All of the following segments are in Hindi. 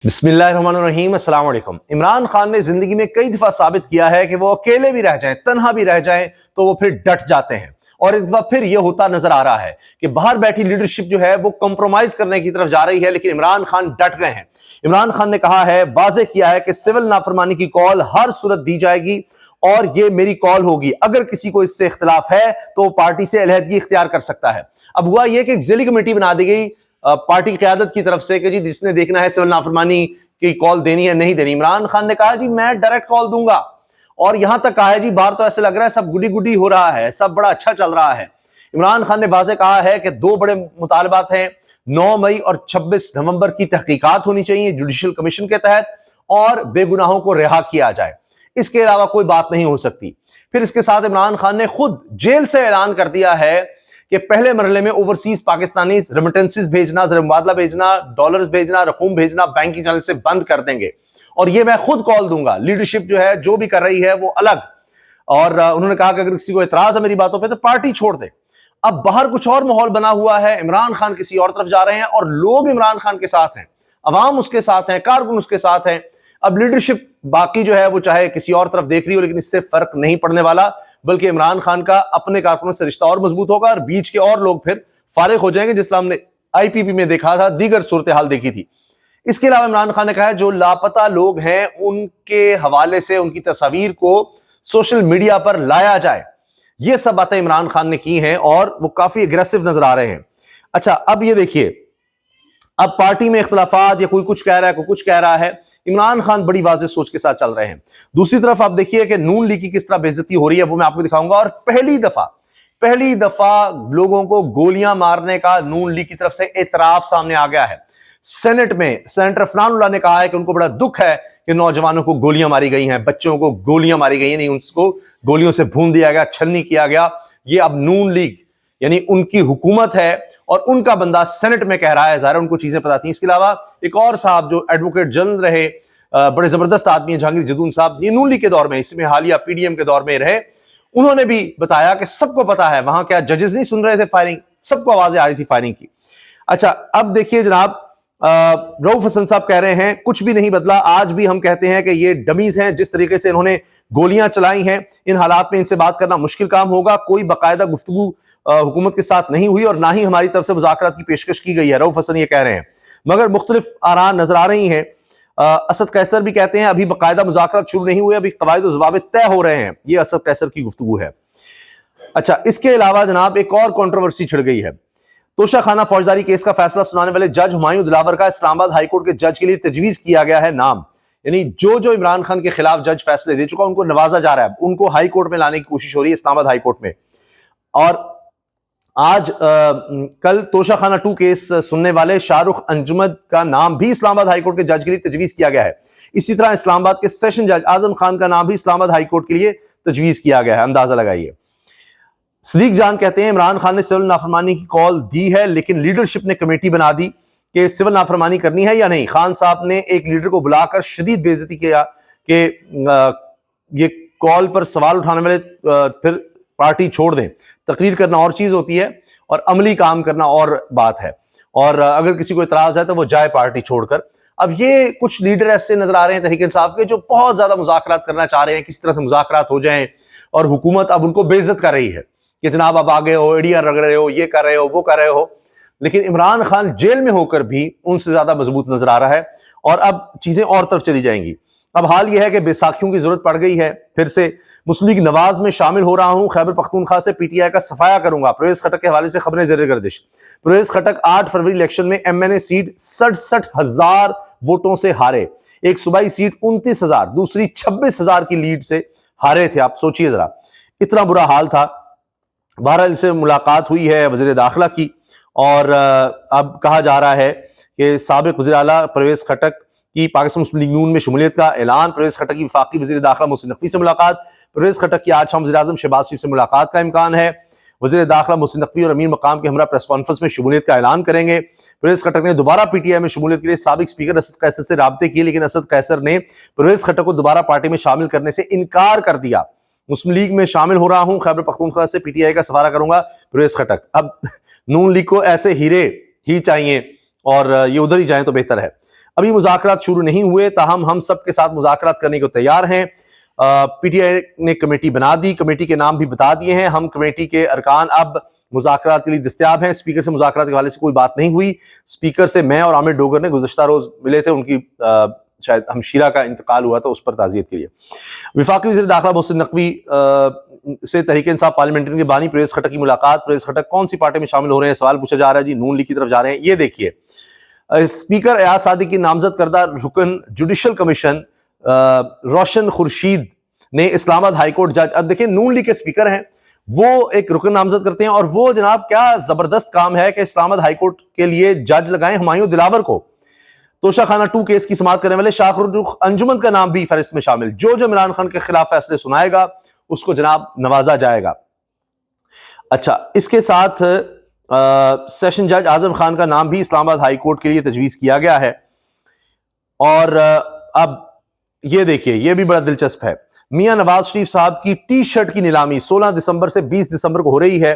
बिस्मिल्लाहिर्रहमानिर्रहीम, अस्सलाम वालेकुम। इमरान खान ने जिंदगी में कई दफा साबित किया है कि वो अकेले भी रह जाएं, तन्हा भी रह जाएं तो वो फिर डट जाते हैं। और इस दफा फिर यह होता नजर आ रहा है कि बाहर बैठी लीडरशिप जो है वो कंप्रोमाइज करने की तरफ जा रही है, लेकिन इमरान खान डट गए हैं। इमरान खान ने कहा है, वाजे किया है कि सिविल नाफरमानी की कॉल हर सूरत दी जाएगी और ये मेरी कॉल होगी। अगर किसी को इससे इख्तिलाफ है तो वो पार्टी से अलहदगी इख्तियार कर सकता है। अब हुआ यह कि एक जिली कमेटी बना दी गई पार्टी की क़यादत की तरफ से कि जी जिसने देखना है सिविल नाफरमानी की कॉल देनी है नहीं देनी। इमरान खान ने कहा जी मैं डायरेक्ट कॉल दूंगा, और यहां तक कहा है जी बाहर तो ऐसे लग रहा है सब गुडी गुडी हो रहा है, सब बड़ा अच्छा चल रहा है। इमरान खान ने वाज़े कहा है कि दो बड़े मुतालबात हैं, 9 मई और 26 नवंबर की तहकीकात होनी चाहिए जुडिशल कमीशन के तहत और बेगुनाहों को रिहा किया जाए, इसके अलावा कोई बात नहीं हो सकती। फिर इसके साथ इमरान खान ने खुद जेल से ऐलान कर दिया है कि पहले मरहले में ओवरसीज पाकिस्तानी रेमिटेंसेस भेजना, ज़र मुबादला भेजना, डॉलर्स भेजना, रकूम भेजना बैंकिंग चैनल से बंद कर देंगे और ये मैं खुद कॉल दूंगा। लीडरशिप जो है जो भी कर रही है वो अलग। और उन्होंने कहा कि अगर किसी को एतराज है मेरी बातों पे तो पार्टी छोड़ दे। अब बाहर कुछ और माहौल बना हुआ है, इमरान खान किसी और तरफ जा रहे हैं और लोग इमरान खान के साथ हैं, अवाम उसके साथ हैं, कारकुन उसके साथ हैं। अब लीडरशिप बाकी जो है वो चाहे किसी और तरफ देख रही हो, लेकिन इससे फर्क नहीं पड़ने वाला, बल्कि इमरान खान का अपने कारकुनों से रिश्ता और मजबूत होगा और बीच के और लोग फिर फारिग हो जाएंगे, जिस हमने आईपीपी में देखा था, दीगर सूरत हाल देखी थी। इसके अलावा इमरान खान ने कहा है जो लापता लोग हैं उनके हवाले से उनकी तस्वीर को सोशल मीडिया पर लाया जाए। ये सब बातें इमरान खान ने की हैं और वो काफी एग्रेसिव नजर आ रहे हैं। अच्छा, अब ये देखिए, अब पार्टी में इख्तलाफात या कोई कुछ कह रहा है, कोई कुछ कह रहा है, इमरान खान बड़ी वाज़ेह सोच के साथ चल रहे हैं। दूसरी तरफ आप देखिए कि नून लीग की किस तरह बेइज्जती हो रही है, वो मैं आपको दिखाऊंगा। और पहली दफा लोगों को गोलियां मारने का नून लीग की तरफ से एतराफ सामने आ गया है। सेनेट में सेनेटर फनानुल्लाह ने कहा है कि उनको बड़ा दुख है कि नौजवानों को गोलियां मारी गई हैं, बच्चों को गोलियां मारी गई हैं, नहीं उनको गोलियों से भून दिया गया, छलनी किया गया। ये अब नून लीग यानी उनकी हुकूमत है और उनका बंदा सेनेट में कह रहा है, ज़ाहिर उनको चीजें पता थी। इसके अलावा एक और साहब जो एडवोकेट जनरल रहे, बड़े जबरदस्त आदमी है, जहांगीर जदून साहब, ये नून लीग के दौर में, इसमें हालिया पीडीएम के दौर में रहे, उन्होंने भी बताया कि सबको पता है, वहां क्या जजेस नहीं सुन रहे थे फायरिंग, सबको आवाजें आ रही थी फायरिंग की। अच्छा, अब देखिए जनाब, रऊफ हसन साहब कह रहे हैं कुछ भी नहीं बदला, आज भी हम कहते हैं कि ये डमीज हैं, जिस तरीके से इन्होंने गोलियां चलाई हैं, इन हालात में इनसे बात करना मुश्किल काम होगा। कोई बाकायदा गुफ्तगू हुकूमत के साथ नहीं हुई और ना ही हमारी तरफ से मुज़ाकरात की पेशकश की गई है, रऊफ हसन ये कह रहे हैं। मगर मुख्तलिफ आरा नजर आ रही हैं। असद कैसर भी कहते हैं अभी बाकायदा मुज़ाकरात शुरू नहीं हुए, अभी कवायद व ज़वाबित तय हो रहे हैं, ये असद कैसर की गुफ्तगू है। अच्छा, इसके अलावा जनाब एक और कंट्रोवर्सी छिड़ गई है। तोशा खाना फौजदारी केस का फैसला सुनाने वाले जज हुमायूं दिलावर का इस्लामाबाद हाईकोर्ट के जज के लिए तजवीज किया गया है नाम। यानी जो जो इमरान खान के खिलाफ जज फैसले दे चुका उनको नवाजा जा रहा है, उनको हाई कोर्ट में लाने की कोशिश हो रही है, इस्लामाबाद हाई कोर्ट में। और आज कल तोशा खाना 2 केस सुनने वाले शाहरुख अंजुमद का नाम भी इस्लामाबाद हाई कोर्ट के जज के लिए तजवीज किया गया है। इसी तरह इस्लामाबाद के सेशन जज आजम खान का नाम भी इस्लामाबाद हाई कोर्ट के लिए तजवीज किया गया है। अंदाजा लगाइए। सदीक जान कहते हैं इमरान खान ने सिविल नाफरमानी की कॉल दी है, लेकिन लीडरशिप ने कमेटी बना दी कि सिविल नाफरमानी करनी है या नहीं। खान साहब ने एक लीडर को बुलाकर शदीद बेइज्जती किया कि ये कॉल पर सवाल उठाने वाले फिर पार्टी छोड़ दें। तकरीर करना और चीज होती है और अमली काम करना और बात है, और अगर किसी को इतराज है तो वो जाए पार्टी छोड़कर। अब ये कुछ लीडर ऐसे नजर आ रहे हैं तहरीक इंसाफ के, जो बहुत ज्यादा मुज़ाकरात करना चाह रहे हैं, किसी तरह से मुज़ाकरात हो जाएं, और हुकूमत अब उनको बेइज्जत कर रही है कि जनाब अब आगे हो, एड़ियां रगड़ रहे हो, ये कर रहे हो, वो कर रहे हो। लेकिन इमरान खान जेल में होकर भी उनसे ज्यादा मजबूत नजर आ रहा है और अब चीजें और तरफ चली जाएंगी। अब हाल यह है कि बैसाखियों की जरूरत पड़ गई है, फिर से मुस्लिम लीग नवाज में शामिल हो रहा हूं, खैबर पख्तूनख्वा से पीटीआई का सफाया करूंगा। परवेज खटक के हवाले से खबरें ज़ेर गर्दिश। परवेज खटक 8 फरवरी इलेक्शन में एमएनए सीट 67,000 वोटों से हारे, एक सूबाई सीट 29,000, दूसरी 26,000 की लीड से हारे थे। आप सोचिए जरा, इतना बुरा हाल था। बहरहाल से मुलाकात हुई है वज़ीर दाखिला की, और अब कहा जा रहा है कि साबिक वज़ीर आला परवेज खटक की पाकिस्तान मुस्लिम लीग नून में शमूलियत का ऐलान। परवेज खटक की वफाकी वज़ीर दाखिला मोहसिन नकवी से मुलाकात। परवेज खटक की आज शाम वज़ीर आज़म शहबाज शरीफ से मुलाकात का इम्कान है। वज़ीर दाखिला मोहसिन नकवी और अमीर मकाम के हमरा प्रेस कॉन्फ्रेंस में शमूलियत का ऐलान करेंगे। परवेज खटक ने दोबारा पीटीआई में शमूलियत के लिए साबिक स्पीकर असद कैसर से राब्ते किए, लेकिन असद कैसर ने परवेज खटक को दोबारा पार्टी में शामिल करने से इनकार कर दिया। मुस्लिम लीग में शामिल हो रहा हूं, खैबर पख्तूनख्वा से पीटीआई का सफारा करूंगा, परवेज खटक। अब नून लीग को ऐसे हीरे ही चाहिए और ये उधर ही जाए तो बेहतर है। अभी मुज़ाकरात शुरू नहीं हुए, ताहम हम सब के साथ मुज़ाकरात करने को तैयार हैं। पीटीआई ने कमेटी बना दी, कमेटी के नाम भी बता दिए हैं। हम कमेटी के अरकान अब मुज़ाकरात के लिए दस्तयाब हैं। स्पीकर से मुज़ाकरात के हवाले से कोई बात नहीं हुई। स्पीकर से मैं और आमिर डोगर ने गुज़श्ता रोज मिले थे, उनकी शायद हमशीरा का इंतकाल हुआ था, उस पर ताज़ियत के लिए। वफाकी वज़ीर दाखिला मोहसिन नकवी से तहरीक इंसाफ पार्लियामेंट्री के बानी परवेज़ खटक की मुलाकात। परवेज़ खटक कौन सी पार्टी में शामिल हो रहे हैं, सवाल पूछा जा रहा है जी। नून लीग की तरफ जा रहे हैं। ये देखिए, स्पीकर एयाज सादिक की नामजद करदा रुकन जुडिशल कमीशन रोशन खुर्शीद ने इस्लामाबाद हाईकोर्ट जज, अब देखिए नून लीग के स्पीकर हैं, वो एक रुकन नामजद करते हैं, और वो जनाब क्या जबरदस्त काम है कि इस्लामाबाद हाईकोर्ट के लिए जज लगाएं हुमायूं दिलावर को। तोशाखाना 2 केस की समाअत करने वाले शाहरुख अंजुमन का नाम भी फहरिस्त में शामिल। जो इमरान खान के खिलाफ फैसले सुनाएगा उसको जनाब नवाजा जाएगा। अच्छा, इसके साथ सेशन जज आजम खान का नाम भी इस्लामाबाद हाई कोर्ट के लिए तजवीज किया गया है। और अब ये देखिए, ये भी बड़ा दिलचस्प है। मियां नवाज शरीफ साहब की टी शर्ट की नीलामी 16 दिसंबर से 20 दिसंबर को हो रही है,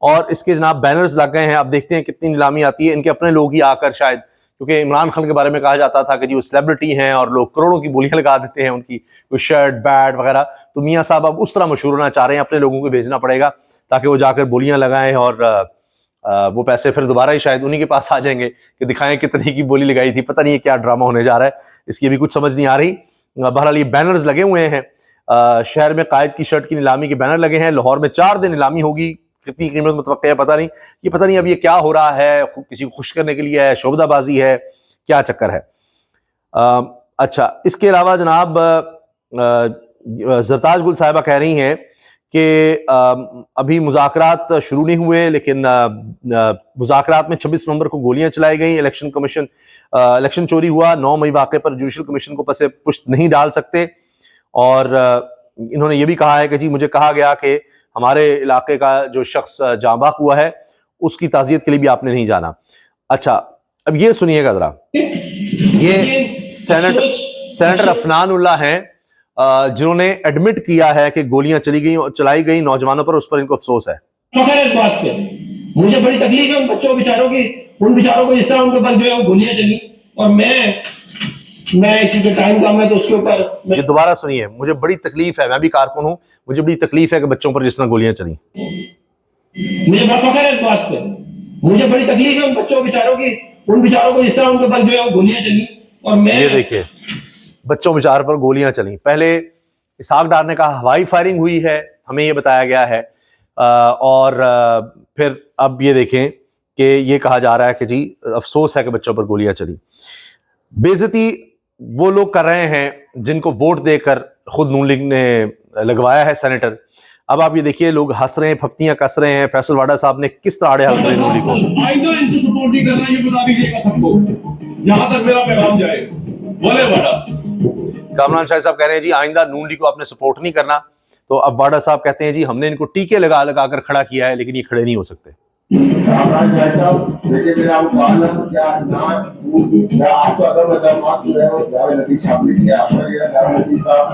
और इसके जनाब बैनर्स लग गए हैं। अब देखते हैं कितनी नीलामी आती है। इनके अपने लोग ही आकर, शायद क्योंकि इमरान खान के बारे में कहा जाता था कि जी वो सेलिब्रिटी हैं और लोग करोड़ों की बोलियां लगा देते हैं उनकी, कोई शर्ट बैट वगैरह, तो मियां साहब अब उस तरह मशहूर होना चाह रहे हैं, अपने लोगों को भेजना पड़ेगा ताकि वो जाकर बोलियां लगाएं, और वो पैसे फिर दोबारा ही शायद उन्हीं के पास आ जाएंगे कि दिखाएं कितने की बोली लगाई थी। पता नहीं क्या ड्रामा होने जा रहा है, इसकी भी कुछ समझ नहीं आ रही। बहरहाल ये बैनर्स लगे हुए हैं। शहर में कायद की शर्ट की नीलामी के बैनर लगे हैं। लाहौर में 4 दिन नीलामी होगी। कितनी कीमत मुतवक्किल है पता नहीं। ये पता नहीं अब ये क्या हो रहा है, किसी को खुश करने के लिए है, शोबदाबाजी है, क्या चक्कर है। अच्छा, इसके अलावा जनाब जरताज गुल साहिबा कह रही हैं कि अभी मुज़ाकरात शुरू नहीं हुए, लेकिन मुज़ाकरात में 26 नवंबर को गोलियां चलाई गई। इलेक्शन कमीशन, इलेक्शन चोरी हुआ। 9 मई वाक़े पर जुडिशल कमीशन को पसे पुश्त नहीं डाल सकते। और इन्होंने ये भी कहा है कि जी मुझे कहा गया कि हमारे इलाके का जो शख्स जाँ बाक हुआ है उसकी ताज़ियत के लिए भी आपने नहीं जाना। अच्छा, अब ये सुनिएगा जरा, ये सेनेटर अफनान उल्लाह हैं जिन्होंने एडमिट किया है कि गोलियां चलाई गई नौजवानों पर, उस पर इनको अफसोस है। इस बात पे मुझे बड़ी तकलीफ है उन बच्चों बेचारों की, उन बेचारों को जिस तरह उनके ऊपर जो है गोलियां चली, और मैं क्योंकि टाइम कम है तो उसके ऊपर ये दोबारा सुनिए। मुझे बड़ी तकलीफ है, मैं भी कारकुन हूं, मुझे बड़ी तकलीफ है कि बच्चों पर जिस तरह गोलियां चली। मुझे बहुत फख्र है इस बात पे, मुझे बड़ी तकलीफ है उन बच्चों बेचारों की, उन बेचारों को जिस तरह उनके ऊपर जो है गोलियां चली, और मैं ये देखिए बच्चों बेचार पर गोलियां चली। पहले इसहाक डार ने कहा हवाई फायरिंग हुई है, हमें ये बताया गया है, और फिर अब ये देखें कि ये कहा जा रहा है कि जी अफसोस है कि बच्चों पर गोलियां चली। बेइज्जती वो लोग कर रहे हैं जिनको वोट देकर खुद नून लीग ने लगवाया है सेनेटर। अब आप ये देखिए, लोग हंस रहे हैं, फप्तियां कस रहे हैं। फैसल वाडा साहब ने किस तरह आड़े हाथ करे नून लीग को। आइंदा इनको सपोर्ट नहीं करना, ये बता दीजिएगा सबको, यहां तक मेरा पैगाम जाए। बोले वाडा कामरान शाह साहब कह रहे हैं जी आइंदा नून लीग को आपने सपोर्ट नहीं करना, तो अब वाडा साहब कहते हैं जी हमने इनको टीके लगा लगा कर खड़ा किया है, लेकिन ये खड़े नहीं हो सकते। कामरान शाह साहब देखिए, मेरा मुकाबला तो क्या ना आप तो अगर मदामात जो है वो जावेद लतीफ साहब ने किया, आपने किया जावेद लतीफ साहब,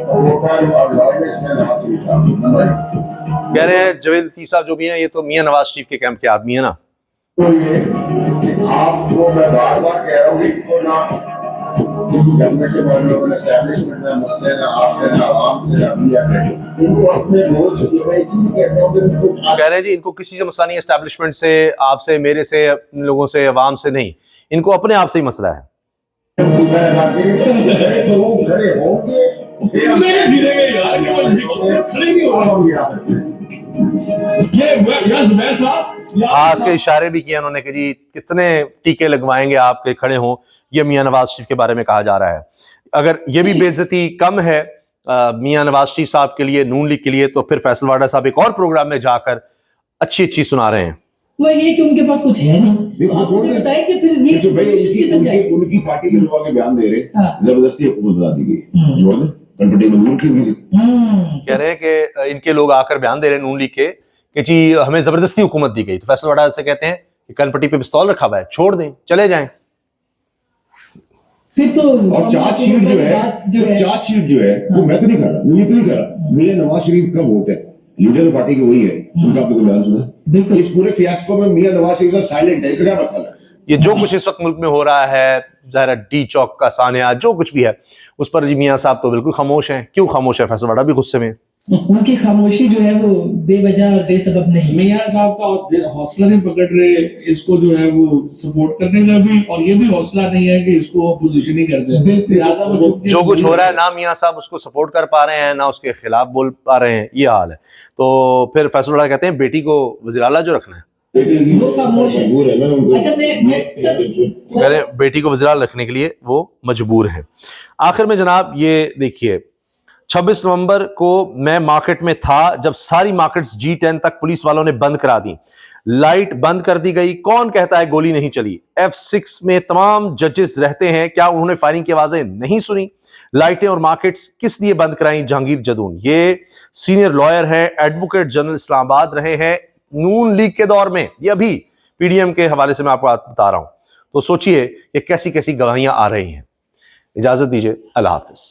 और वो का लॉयल इसमें नवाज शरीफ साहब कह रहे हैं। जावेद लतीफ साहब जो भी हैं ये तो मियां नवाज शरीफ के कैंप के आदमी है ना। तो ये कि आपको मैं बार बार कह रहा हूँ, इनको ना किसी गवर्नमेंट से बोलो, एस्टैब्लिशमेंट में मसले ना आपसे ना आवाम से ना मीडिया से, इनको अपने रोल चाहिए। मैं इसीलिए कहता हूँ कि इनको कह रहे हैं जी इनको किसी से मसला नहीं, एस्टैब्लिशमेंट से, आपसे, मेरे से, अपने लोगों से, अवाम से नहीं, इनको अपने आप से ही मसला है। खड़े होंगे मेरे गिरेंगे यार, केवल खड़े नहीं हो हम गिरा सकते हैं। ये यस वैसा हाथ के इशारे भी किए उन्होंने कि जी कितने टीके लगवाएंगे आपके खड़े हों। ये मियां नवाज शरीफ के बारे में कहा जा रहा है। अगर ये भी बेइज्जती कम है मियां नवाज शरीफ साहब के लिए, नून लीग के लिए, तो फिर फैसल वाडा साहब एक और प्रोग्राम में जाकर अच्छी अच्छी सुना रहे हैं। वो ये कि उनके पास कुछ है नहीं, आप मुझे बताइए कि फिर ये उनकी पार्टी के लोग आगे बयान दे रहे, जबरदस्ती हुकूमत बना दी गई। कह रहे हैं कि इनके लोग आकर बयान दे रहे हैं नून लीग के कि जी हमें जबरदस्ती हुकूमत दी गई। तो फैसल वाडा से कहते हैं कि कनपट्टी पे पिस्तौल रखा हुआ है, छोड़ दें, चले जाएं। फिर तो और चार्जशीट जो है वो मैं तो नहीं कर रहा, मुझे तो नहीं कर रहा, मुझे नवाज शरीफ का वोट है, लीडर तो पार्टी की वही है, उनका आपने बयान सुना। इस पूरे फियास्को में मियां नवाज शरीफ साइलेंट है, इसका क्या मतलब है? ये जो कुछ इस वक्त मुल्क में हो रहा है, ज़ाहिर डी चौक का सानिया, जो कुछ भी है उस पर मियां साहब तो बिल्कुल खामोश हैं। क्यों खामोश है? फैसल बड़ा भी गुस्से में। उनकी खामोशी जो है वो बेवजह और बेसबब नहीं। मियां साहब का हौसला नहीं पकड़ रहे इसको जो है वो सपोर्ट करने का भी, और ये भी हौसला नहीं है कि इसको अपोजिशन ही कर दें। लिहाजा वो चुप के जो कुछ हो रहा है ना मियां साहब उसको सपोर्ट कर पा रहे हैं ना उसके खिलाफ बोल पा रहे हैं, ये हाल है। तो फिर फैसल बड़ा कहते हैं बेटी को वज़ीर आला जो रखना है, वो खामोश है। मजबूर है ना उनको। अच्छा मैं कह रहे हैं बेटी को वज़ीर आला रखने के लिए वो मजबूर है। आखिर में जनाब ये देखिए, 26 नवंबर को मैं मार्केट में था जब सारी मार्केट्स G10 तक पुलिस वालों ने बंद करा दी, लाइट बंद कर दी गई। कौन कहता है गोली नहीं चली? F6 में तमाम जजेस रहते हैं, क्या उन्होंने फायरिंग की आवाजें नहीं सुनी? लाइटें और मार्केट्स किस लिए बंद कराई? जहांगीर जदून, ये सीनियर लॉयर है, एडवोकेट जनरल इस्लामाबाद रहे हैं नून लीग के दौर में। ये अभी PDM के हवाले से मैं आपको बता रहा हूं। तो सोचिए कि कैसी कैसी गवाहियां आ रही हैं। इजाजत दीजिए, अल्लाह हाफिज।